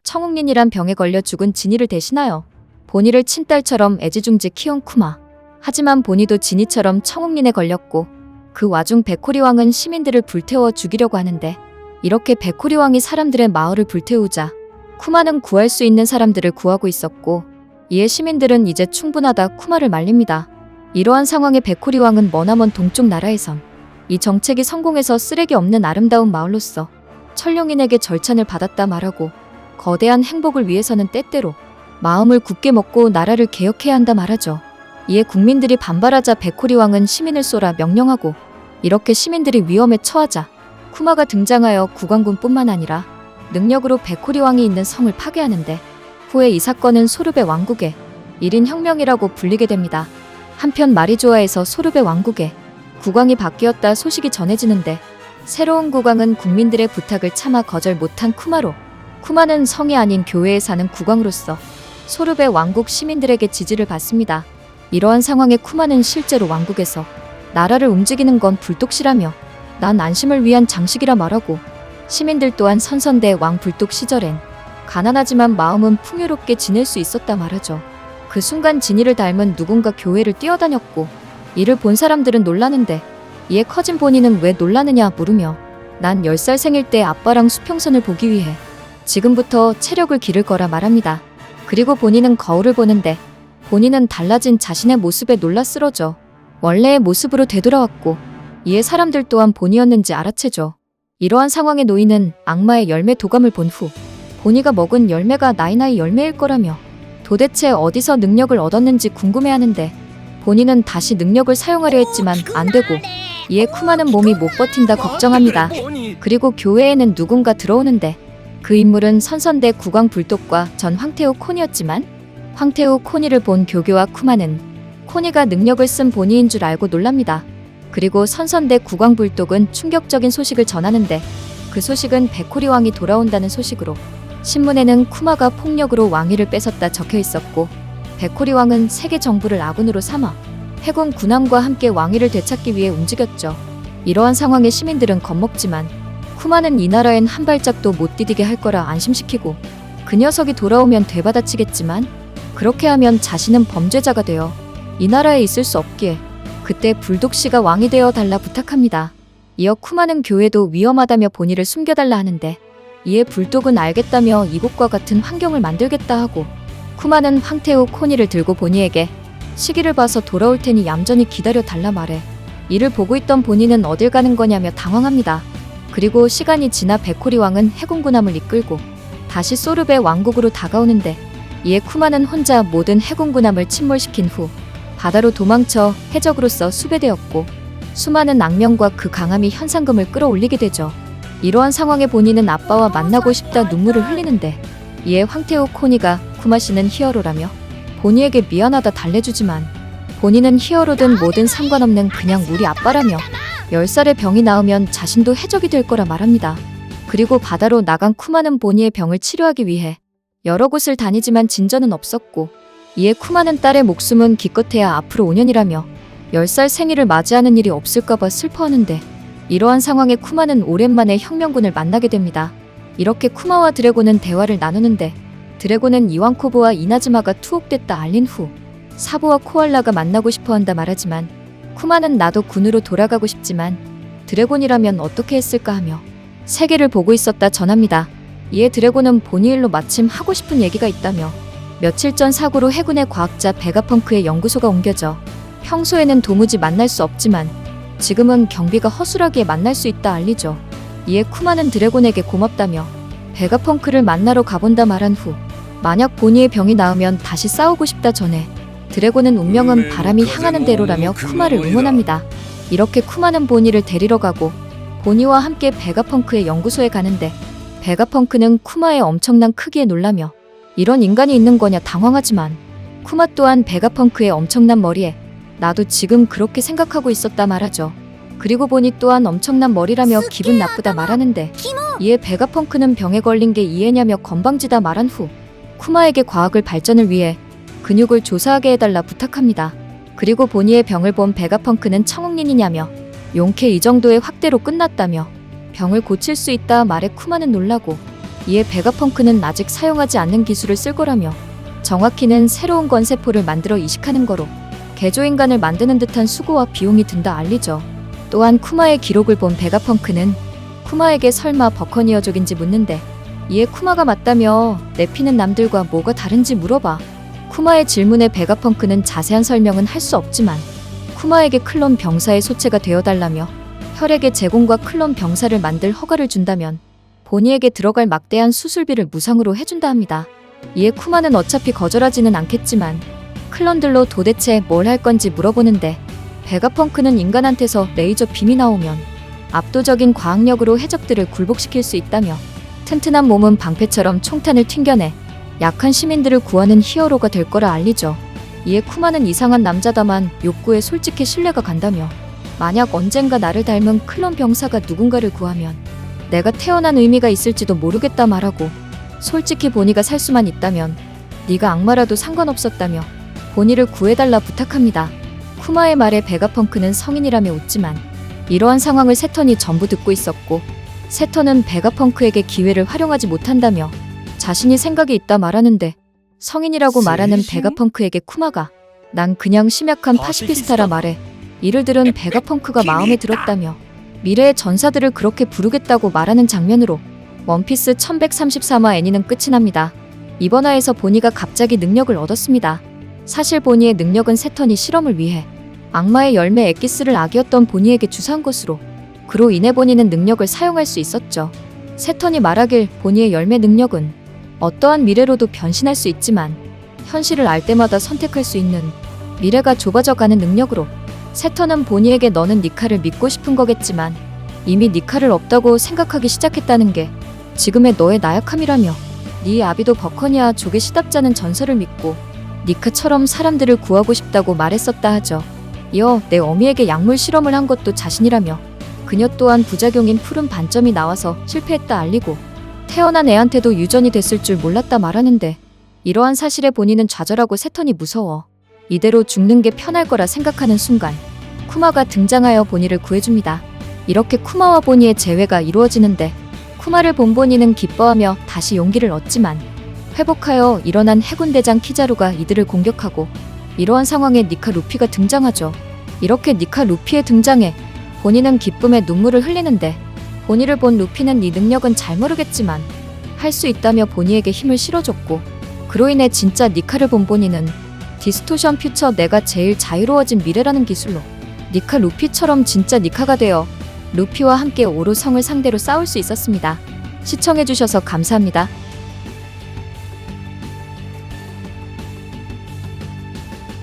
청옥린이란 병에 걸려 죽은 진이를 대신하여 보니를 친딸처럼 애지중지 키운 쿠마. 하지만 보니도 진이처럼 청옥린에 걸렸고 그 와중 백호리 왕은 시민들을 불태워 죽이려고 하는데 이렇게 백호리 왕이 사람들의 마을을 불태우자 쿠마는 구할 수 있는 사람들을 구하고 있었고 이에 시민들은 이제 충분하다 쿠마를 말립니다. 이러한 상황에 백호리 왕은 머나먼 동쪽 나라에선 이 정책이 성공해서 쓰레기 없는 아름다운 마을로서 천룡인에게 절찬을 받았다 말하고 거대한 행복을 위해서는 때때로 마음을 굳게 먹고 나라를 개혁해야 한다 말하죠. 이에 국민들이 반발하자 백호리 왕은 시민을 쏘라 명령하고 이렇게 시민들이 위험에 처하자 쿠마가 등장하여 국왕군뿐만 아니라 능력으로 백호리 왕이 있는 성을 파괴하는데 후에 이 사건은 소르베 왕국의 1인 혁명이라고 불리게 됩니다. 한편 마리조아에서 소르베 왕국의 국왕이 바뀌었다 소식이 전해지는데 새로운 국왕은 국민들의 부탁을 차마 거절 못한 쿠마로 쿠마는 성이 아닌 교회에 사는 국왕으로서 소르베 왕국 시민들에게 지지를 받습니다. 이러한 상황에 쿠마는 실제로 왕국에서 나라를 움직이는 건 불독시라며 난 안심을 위한 장식이라 말하고 시민들 또한 선선대 왕 불독 시절엔 가난하지만 마음은 풍요롭게 지낼 수 있었다 말하죠. 그 순간 진이를 닮은 누군가 교회를 뛰어다녔고 이를 본 사람들은 놀라는데 이에 커진 보니는 왜 놀라느냐 물으며 난 10살 생일 때 아빠랑 수평선을 보기 위해 지금부터 체력을 기를 거라 말합니다. 그리고 보니는 거울을 보는데 보니는 달라진 자신의 모습에 놀라 쓰러져 원래의 모습으로 되돌아왔고 이에 사람들 또한 보니였는지 알아채죠. 이러한 상황에 노인은 악마의 열매 도감을 본 후 보니가 먹은 열매가 나이나이 열매일 거라며 도대체 어디서 능력을 얻었는지 궁금해하는데 보니는 다시 능력을 사용하려 했지만 안 되고 이에 쿠마는 몸이 못 버틴다 걱정합니다. 그리고 교회에는 누군가 들어오는데 그 인물은 선선대 국왕 불독과 전 황태후 코니였지만 황태후 코니를 본 교교와 쿠마는 코니가 능력을 쓴 보니인 줄 알고 놀랍니다. 그리고 선선대 국왕 불독은 충격적인 소식을 전하는데 그 소식은 백호리 왕이 돌아온다는 소식으로 신문에는 쿠마가 폭력으로 왕위를 뺏었다 적혀 있었고 백호리 왕은 세계 정부를 아군으로 삼아 해군 군함과 함께 왕위를 되찾기 위해 움직였죠. 이러한 상황에 시민들은 겁먹지만 쿠마는 이 나라엔 한 발짝도 못 디디게 할 거라 안심시키고 그 녀석이 돌아오면 되받아치겠지만 그렇게 하면 자신은 범죄자가 되어 이 나라에 있을 수 없기에 그때 불독씨가 왕이 되어 달라 부탁합니다. 이어 쿠마는 교회도 위험하다며 보니를 숨겨달라 하는데 이에 불독은 알겠다며 이곳과 같은 환경을 만들겠다 하고 쿠마는 황태후 코니를 들고 보니에게 시기를 봐서 돌아올 테니 얌전히 기다려 달라 말해 이를 보고 있던 보니는 어딜 가는 거냐며 당황합니다. 그리고 시간이 지나 백호리 왕은 해군군함을 이끌고 다시 소르베 왕국으로 다가오는데 이에 쿠마는 혼자 모든 해군군함을 침몰시킨 후 바다로 도망쳐 해적으로서 수배되었고 수많은 악명과 그 강함이 현상금을 끌어올리게 되죠. 이러한 상황에 보니는 아빠와 만나고 싶다 눈물을 흘리는데 이에 황태후 코니가 쿠마 씨는 히어로라며 보니에게 미안하다 달래주지만 보니는 히어로든 뭐든 상관없는 그냥 우리 아빠라며 10살의 병이 나으면 자신도 해적이 될 거라 말합니다. 그리고 바다로 나간 쿠마는 보니의 병을 치료하기 위해 여러 곳을 다니지만 진전은 없었고 이에 쿠마는 딸의 목숨은 기껏해야 앞으로 5년이라며 10살 생일을 맞이하는 일이 없을까봐 슬퍼하는데 이러한 상황에 쿠마는 오랜만에 혁명군을 만나게 됩니다. 이렇게 쿠마와 드래곤은 대화를 나누는데 드래곤은 이왕코브와 이나즈마가 투옥됐다 알린 후 사부와 코알라가 만나고 싶어한다 말하지만 쿠마는 나도 군으로 돌아가고 싶지만 드래곤이라면 어떻게 했을까 하며 세계를 보고 있었다 전합니다. 이에 드래곤은 보니일로 마침 하고 싶은 얘기가 있다며 며칠 전 사고로 해군의 과학자 베가펑크의 연구소가 옮겨져 평소에는 도무지 만날 수 없지만 지금은 경비가 허술하기에 만날 수 있다 알리죠. 이에 쿠마는 드래곤에게 고맙다며 베가펑크를 만나러 가본다 말한 후 만약 보니의 병이 나으면 다시 싸우고 싶다 전해 드래곤은 운명은 바람이 향하는 대로라며 쿠마를 응원합니다. 이렇게 쿠마는 보니를 데리러 가고 보니와 함께 베가펑크의 연구소에 가는데 베가펑크는 쿠마의 엄청난 크기에 놀라며 이런 인간이 있는 거냐 당황하지만 쿠마 또한 베가펑크의 엄청난 머리에 나도 지금 그렇게 생각하고 있었다 말하죠. 그리고 보니 또한 엄청난 머리라며 기분 나쁘다 말하는데 이에 베가펑크는 병에 걸린 게 이해냐며 건방지다 말한 후 쿠마에게 과학을 발전을 위해 근육을 조사하게 해달라 부탁합니다. 그리고 보니의 병을 본 베가펑크는 청옥린이냐며 용케 이 정도의 확대로 끝났다며 병을 고칠 수 있다 말에 쿠마는 놀라고 이에 베가펑크는 아직 사용하지 않는 기술을 쓸 거라며 정확히는 새로운 건세포를 만들어 이식하는 거로 개조인간을 만드는 듯한 수고와 비용이 든다 알리죠. 또한 쿠마의 기록을 본 베가펑크는 쿠마에게 설마 버커니어족인지 묻는데 이에 쿠마가 맞다며 내 피는 남들과 뭐가 다른지 물어봐. 쿠마의 질문에 베가펑크는 자세한 설명은 할 수 없지만 쿠마에게 클론 병사의 소체가 되어달라며 혈액의 제공과 클론 병사를 만들 허가를 준다면 보니에게 들어갈 막대한 수술비를 무상으로 해준다 합니다. 이에 쿠마는 어차피 거절하지는 않겠지만 클론들로 도대체 뭘 할 건지 물어보는데 베가펑크는 인간한테서 레이저 빔이 나오면 압도적인 과학력으로 해적들을 굴복시킬 수 있다며 튼튼한 몸은 방패처럼 총탄을 튕겨내 약한 시민들을 구하는 히어로가 될 거라 알리죠. 이에 쿠마는 이상한 남자다만 욕구에 솔직히 신뢰가 간다며 만약 언젠가 나를 닮은 클론 병사가 누군가를 구하면 내가 태어난 의미가 있을지도 모르겠다 말하고 솔직히 보니가 살 수만 있다면 네가 악마라도 상관없었다며 보니를 구해달라 부탁합니다. 쿠마의 말에 베가펑크는 성인이라며 웃지만 이러한 상황을 세턴이 전부 듣고 있었고 세턴은 베가펑크에게 기회를 활용하지 못한다며 자신이 생각이 있다 말하는데 성인이라고 말하는 베가펑크에게 쿠마가 난 그냥 심약한 파시피스타라 말해. 이를 들은 베가펑크가 마음에 들었다며 미래의 전사들을 그렇게 부르겠다고 말하는 장면으로 원피스 1134화 애니는 끝이 납니다. 이번 화에서 보니가 갑자기 능력을 얻었습니다. 사실 보니의 능력은 세턴이 실험을 위해 악마의 열매 엑기스를 아기였던 보니에게 주사한 것으로 그로 인해 보니는 능력을 사용할 수 있었죠. 세턴이 말하길 보니의 열매 능력은 어떠한 미래로도 변신할 수 있지만 현실을 알 때마다 선택할 수 있는 미래가 좁아져 가는 능력으로 세턴은 보니에게 너는 니카를 믿고 싶은 거겠지만 이미 니카를 없다고 생각하기 시작했다는 게 지금의 너의 나약함이라며 네 아비도 버커니아 족의 시답자는 전설을 믿고 니카처럼 사람들을 구하고 싶다고 말했었다 하죠. 이어 내 어미에게 약물 실험을 한 것도 자신이라며 그녀 또한 부작용인 푸른 반점이 나와서 실패했다 알리고 태어난 애한테도 유전이 됐을 줄 몰랐다 말하는데 이러한 사실에 보니는 좌절하고 세턴이 무서워 이대로 죽는 게 편할 거라 생각하는 순간 쿠마가 등장하여 보니를 구해줍니다. 이렇게 쿠마와 보니의 재회가 이루어지는데 쿠마를 본 보니는 기뻐하며 다시 용기를 얻지만 회복하여 일어난 해군대장 키자루가 이들을 공격하고 이러한 상황에 니카 루피가 등장하죠. 이렇게 니카 루피의 등장에 보니는 기쁨에 눈물을 흘리는데 보니를 본 루피는 이 능력은 잘 모르겠지만 할 수 있다며 보니에게 힘을 실어줬고 그로 인해 진짜 니카를 본 보니는 디스토션 퓨처 내가 제일 자유로워진 미래라는 기술로 니카 루피처럼 진짜 니카가 되어 루피와 함께 오로 성을 상대로 싸울 수 있었습니다. 시청해주셔서 감사합니다.